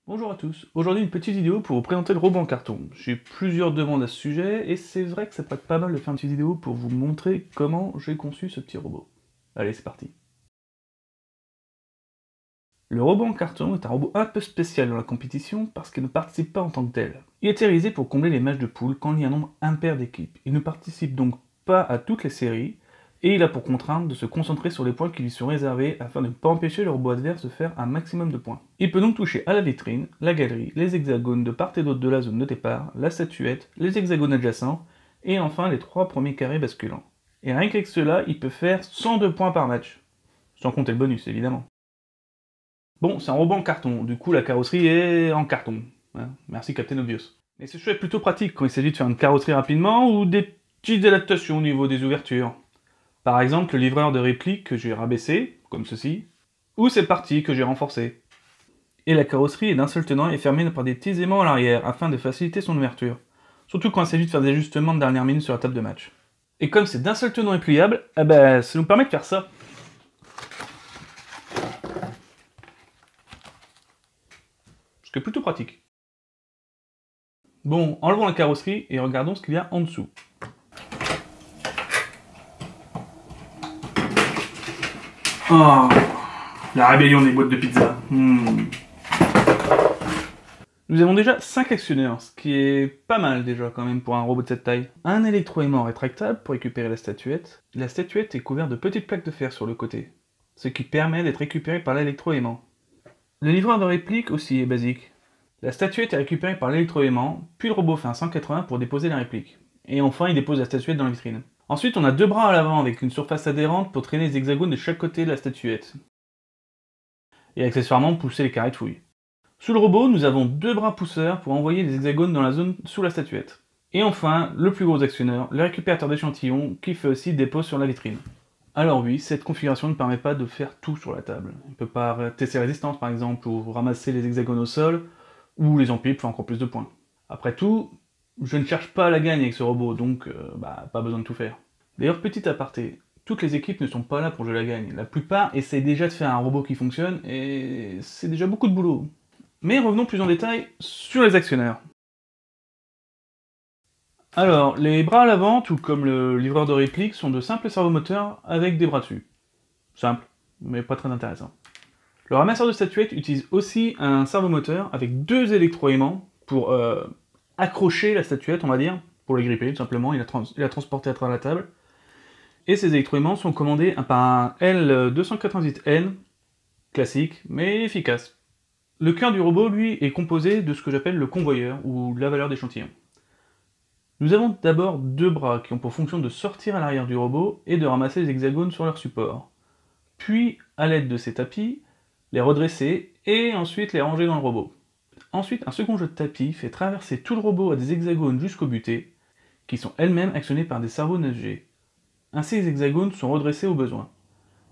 Bonjour à tous, aujourd'hui une petite vidéo pour vous présenter le robot en carton. J'ai plusieurs demandes à ce sujet, et c'est vrai que ça pourrait être pas mal de faire une petite vidéo pour vous montrer comment j'ai conçu ce petit robot. Allez, c'est parti. Le robot en carton est un robot un peu spécial dans la compétition parce qu'il ne participe pas en tant que tel. Il est réalisé pour combler les matchs de poule quand il y a un nombre impair d'équipes. Il ne participe donc pas à toutes les séries, et il a pour contrainte de se concentrer sur les points qui lui sont réservés afin de ne pas empêcher le robot adverse de faire un maximum de points. Il peut donc toucher à la vitrine, la galerie, les hexagones de part et d'autre de la zone de départ, la statuette, les hexagones adjacents, et enfin les 3 premiers carrés basculants. Et rien qu'avec cela, il peut faire 102 points par match. Sans compter le bonus, évidemment. Bon, c'est un robot en carton, du coup la carrosserie est en carton. Hein, merci Captain Obvious. Mais ce choix est plutôt pratique quand il s'agit de faire une carrosserie rapidement ou des petites adaptations au niveau des ouvertures. Par exemple, le livreur de réplique que j'ai rabaissé, comme ceci, ou cette partie que j'ai renforcée. Et la carrosserie est d'un seul tenant et fermée par des petits aimants à l'arrière, afin de faciliter son ouverture. Surtout quand il s'agit de faire des ajustements de dernière minute sur la table de match. Et comme c'est d'un seul tenant et pliable, ça nous permet de faire ça. Ce qui est plutôt pratique. Bon, enlevons la carrosserie et regardons ce qu'il y a en dessous. Oh, la rébellion des boîtes de pizza. Nous avons déjà 5 actionneurs, ce qui est pas mal déjà quand même pour un robot de cette taille. Un électroaimant rétractable pour récupérer la statuette. La statuette est couverte de petites plaques de fer sur le côté, ce qui permet d'être récupérée par l'électroaimant. Le livreur de réplique aussi est basique. La statuette est récupérée par l'électroaimant, puis le robot fait un 180 pour déposer la réplique. Et enfin, il dépose la statuette dans la vitrine. Ensuite, on a 2 bras à l'avant avec une surface adhérente pour traîner les hexagones de chaque côté de la statuette. Et accessoirement pousser les carrés de fouille. Sous le robot, nous avons 2 bras pousseurs pour envoyer les hexagones dans la zone sous la statuette. Et enfin, le plus gros actionneur, le récupérateur d'échantillons, qui fait aussi dépôt sur la vitrine. Alors oui, cette configuration ne permet pas de faire tout sur la table. On ne peut pas tester la résistance par exemple, ou ramasser les hexagones au sol, ou les empiler pour faire encore plus de points. Après tout, je ne cherche pas à la gagne avec ce robot, donc pas besoin de tout faire. D'ailleurs, petit aparté, toutes les équipes ne sont pas là pour jouer la gagne. La plupart essayent déjà de faire un robot qui fonctionne, et c'est déjà beaucoup de boulot. Mais revenons plus en détail sur les actionnaires. Alors, les bras à l'avant, tout comme le livreur de réplique, sont de simples servomoteurs avec des bras dessus. Simple, mais pas très intéressant. Le ramasseur de statuettes utilise aussi un servomoteur avec 2 électroaimants pour accrocher la statuette, on va dire, pour la gripper tout simplement, et la transporter à travers la table. Et ces électroaimants sont commandés par un L288N, classique, mais efficace. Le cœur du robot, lui, est composé de ce que j'appelle le convoyeur, ou la valeur d'échantillon. Nous avons d'abord 2 bras qui ont pour fonction de sortir à l'arrière du robot et de ramasser les hexagones sur leur support. Puis, à l'aide de ces tapis, les redresser et ensuite les ranger dans le robot. Ensuite, un second jeu de tapis fait traverser tout le robot à des hexagones jusqu'aux butées, qui sont elles-mêmes actionnées par des servos 9G. Ainsi, les hexagones sont redressés au besoin,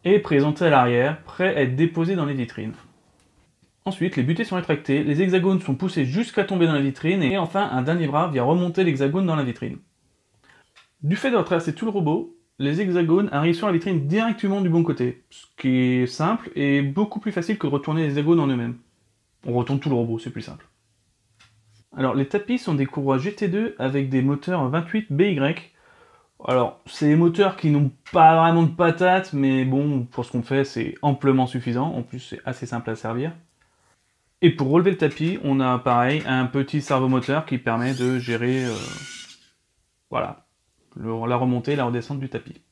et présentés à l'arrière, prêts à être déposés dans les vitrines. Ensuite, les butées sont rétractées, les hexagones sont poussés jusqu'à tomber dans la vitrine, et enfin, un dernier bras vient remonter l'hexagone dans la vitrine. Du fait d'avoir traversé tout le robot, les hexagones arrivent sur la vitrine directement du bon côté, ce qui est simple et beaucoup plus facile que de retourner les hexagones en eux-mêmes. On retourne tout le robot, c'est plus simple. Alors, les tapis sont des courroies GT2 avec des moteurs 28 BY. Alors, c'est des moteurs qui n'ont pas vraiment de patates, mais bon, pour ce qu'on fait, c'est amplement suffisant. En plus, c'est assez simple à servir. Et pour relever le tapis, on a pareil un petit servomoteur qui permet de gérer la remontée et la redescente du tapis.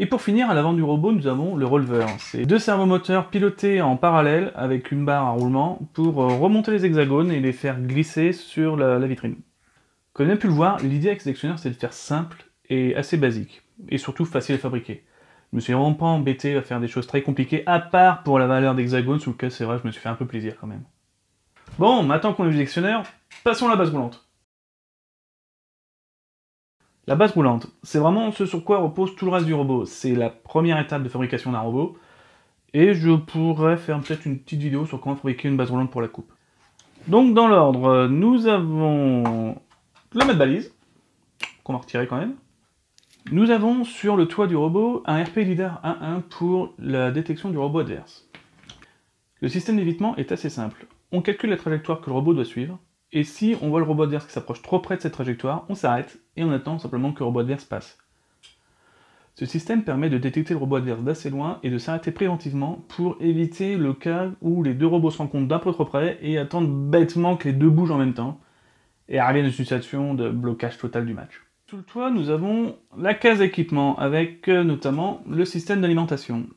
Et pour finir, à l'avant du robot, nous avons le releveur. C'est 2 servomoteurs pilotés en parallèle avec une barre à roulement pour remonter les hexagones et les faire glisser sur la vitrine. Comme on a pu le voir, l'idée avec ces actionneurs, c'est de faire simple et assez basique, et surtout facile à fabriquer. Je me suis vraiment pas embêté à faire des choses très compliquées, à part pour la valeur d'hexagone, sous lequel c'est vrai, je me suis fait un peu plaisir quand même. Bon, maintenant qu'on a vu les actionneurs, passons à la base roulante. La base roulante, c'est vraiment ce sur quoi repose tout le reste du robot. C'est la première étape de fabrication d'un robot, et je pourrais faire peut-être une petite vidéo sur comment fabriquer une base roulante pour la coupe. Donc dans l'ordre, nous avons le mètre-balise, qu'on va retirer quand même. Nous avons sur le toit du robot un RP LiDAR 1.1 pour la détection du robot adverse. Le système d'évitement est assez simple. on calcule la trajectoire que le robot doit suivre, et si on voit le robot adverse qui s'approche trop près de cette trajectoire, on s'arrête et on attend simplement que le robot adverse passe. Ce système permet de détecter le robot adverse d'assez loin et de s'arrêter préventivement pour éviter le cas où les deux robots se rencontrent d'un peu trop près et attendent bêtement que les deux bougent en même temps, et arriver dans une situation de blocage total du match. Sous le toit, nous avons la case équipement, avec notamment le système d'alimentation.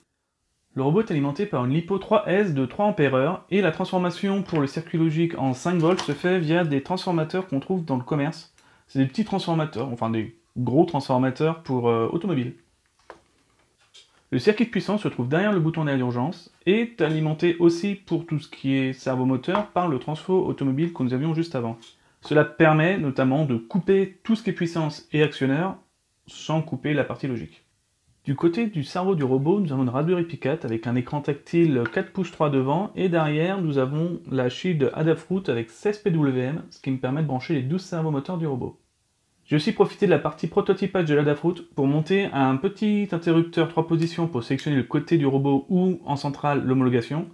Le robot est alimenté par une LiPo 3S de 3 Ah, et la transformation pour le circuit logique en 5 volts se fait via des transformateurs qu'on trouve dans le commerce. C'est des petits transformateurs, enfin des gros transformateurs pour automobiles. Le circuit de puissance se trouve derrière le bouton d'air d'urgence, et est alimenté aussi pour tout ce qui est servomoteur par le transfo automobile que nous avions juste avant. Cela permet notamment de couper tout ce qui est puissance et actionneur, sans couper la partie logique. Du côté du cerveau du robot, nous avons une Raspberry Pi 4 avec un écran tactile 4 pouces 3 devant, et derrière nous avons la Shield Adafruit avec 16 PWM, ce qui me permet de brancher les 12 servomoteurs du robot. J'ai aussi profité de la partie prototypage de l'Adafruit pour monter un petit interrupteur 3 positions pour sélectionner le côté du robot ou en centrale l'homologation,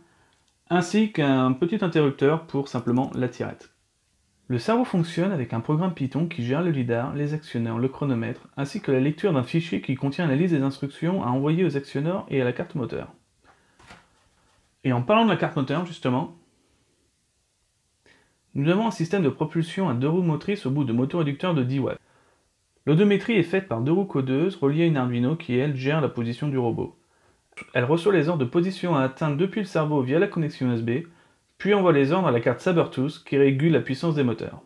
ainsi qu'un petit interrupteur pour simplement la tirette. Le cerveau fonctionne avec un programme Python qui gère le lidar, les actionneurs, le chronomètre, ainsi que la lecture d'un fichier qui contient la liste des instructions à envoyer aux actionneurs et à la carte moteur. Et en parlant de la carte moteur, justement, nous avons un système de propulsion à 2 roues motrices au bout de motoréducteurs de 10 watts. L'odométrie est faite par 2 roues codeuses reliées à une Arduino qui, elle, gère la position du robot. Elle reçoit les ordres de position à atteindre depuis le cerveau via la connexion USB, puis envoie les ordres à la carte Sabertooth qui régule la puissance des moteurs.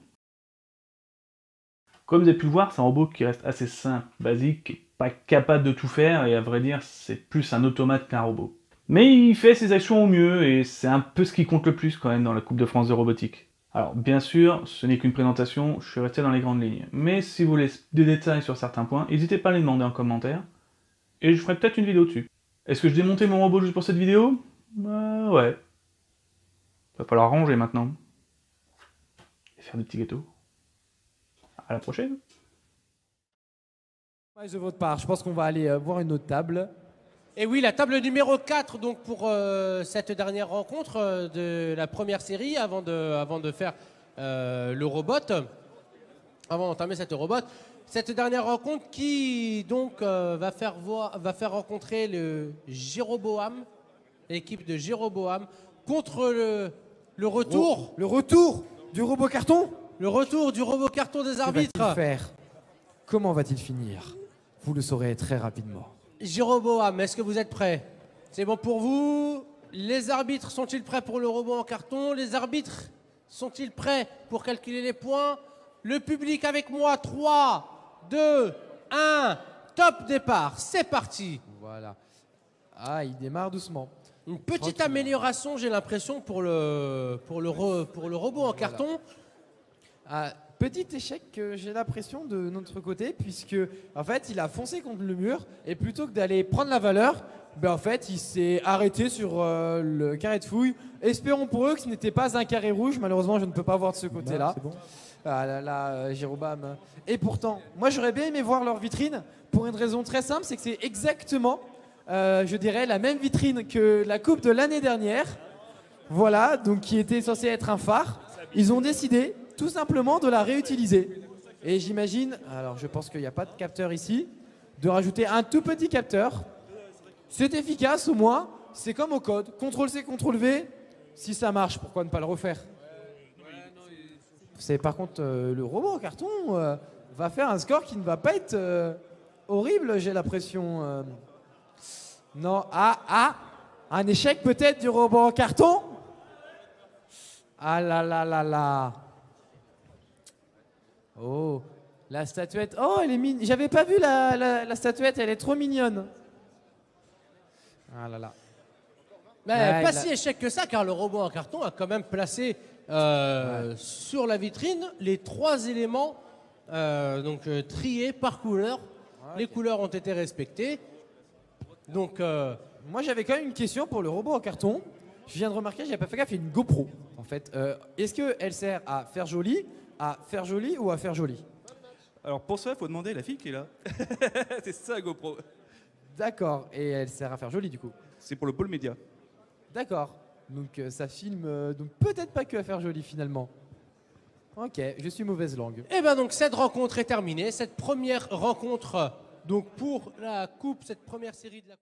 Comme vous avez pu le voir, c'est un robot qui reste assez simple, basique, qui n'est pas capable de tout faire, et à vrai dire, c'est plus un automate qu'un robot. Mais il fait ses actions au mieux, et c'est un peu ce qui compte le plus quand même dans la Coupe de France de robotique. Alors bien sûr, ce n'est qu'une présentation, je suis resté dans les grandes lignes. Mais si vous voulez des détails sur certains points, n'hésitez pas à les demander en commentaire, et je ferai peut-être une vidéo dessus. Est-ce que je démontais mon robot juste pour cette vidéo? Ouais. Va falloir ranger maintenant. Et faire des petits gâteaux. À la prochaine. De votre part, je pense qu'on va aller voir une autre table. Et oui, la table numéro 4 donc pour cette dernière rencontre de la première série avant de faire le robot, avant d'entamer cette robot. Cette dernière rencontre qui donc va faire rencontrer le Jéroboam, l'équipe de Jéroboam, contre le retour. Le retour du robot carton. Le retour du robot carton des arbitres. Que va-t-il faire? Comment va-t-il finir? Vous le saurez très rapidement. Jéroboam, est-ce que vous êtes prêts? C'est bon pour vous? Les arbitres sont-ils prêts pour le robot en carton? Les arbitres sont-ils prêts pour calculer les points? Le public avec moi, 3, 2, 1, top départ, c'est parti. Voilà. Ah, il démarre doucement. Une petite amélioration, j'ai l'impression, pour le robot en carton. Ah, petit échec, j'ai l'impression, de notre côté, puisque en fait, il a foncé contre le mur et plutôt que d'aller prendre la valeur, ben, en fait, il s'est arrêté sur le carré de fouille. Espérons pour eux que ce n'était pas un carré rouge. Malheureusement, je ne peux pas voir de ce côté-là. C'est bon. Ah là là, Jéroboam. Et pourtant, moi, j'aurais bien aimé voir leur vitrine pour une raison très simple, c'est que c'est exactement, je dirais, la même vitrine que la coupe de l'année dernière. Voilà, donc qui était censée être un phare. Ils ont décidé tout simplement de la réutiliser. Et j'imagine, alors je pense qu'il n'y a pas de capteur ici, de rajouter un tout petit capteur. C'est efficace au moins, c'est comme au code. CTRL-C, CTRL-V, si ça marche, pourquoi ne pas le refaire? C'est par contre, le robot en carton va faire un score qui ne va pas être horrible, j'ai l'impression. Non, un échec peut-être du robot en carton? Ah là là là là. Oh, la statuette. Oh, elle est mignonne. J'avais pas vu la statuette, elle est trop mignonne. Ah là là. Mais pas si échec que ça, car le robot en carton a quand même placé sur la vitrine les 3 éléments triés par couleur. Ouais, les couleurs ont été respectées. Donc, moi j'avais quand même une question pour le robot en carton. Je viens de remarquer, j'avais pas fait gaffe, il y a une GoPro en fait. Est-ce qu'elle sert à faire joli ou à faire joli? Alors pour ça, il faut demander à la fille qui est là. C'est ça, GoPro. D'accord, et elle sert à faire joli du coup. C'est pour le pôle média. D'accord. Donc ça filme donc peut-être pas que à faire joli finalement. Ok, je suis mauvaise langue. Et bien donc cette rencontre est terminée, cette première rencontre donc pour la coupe, cette première série de la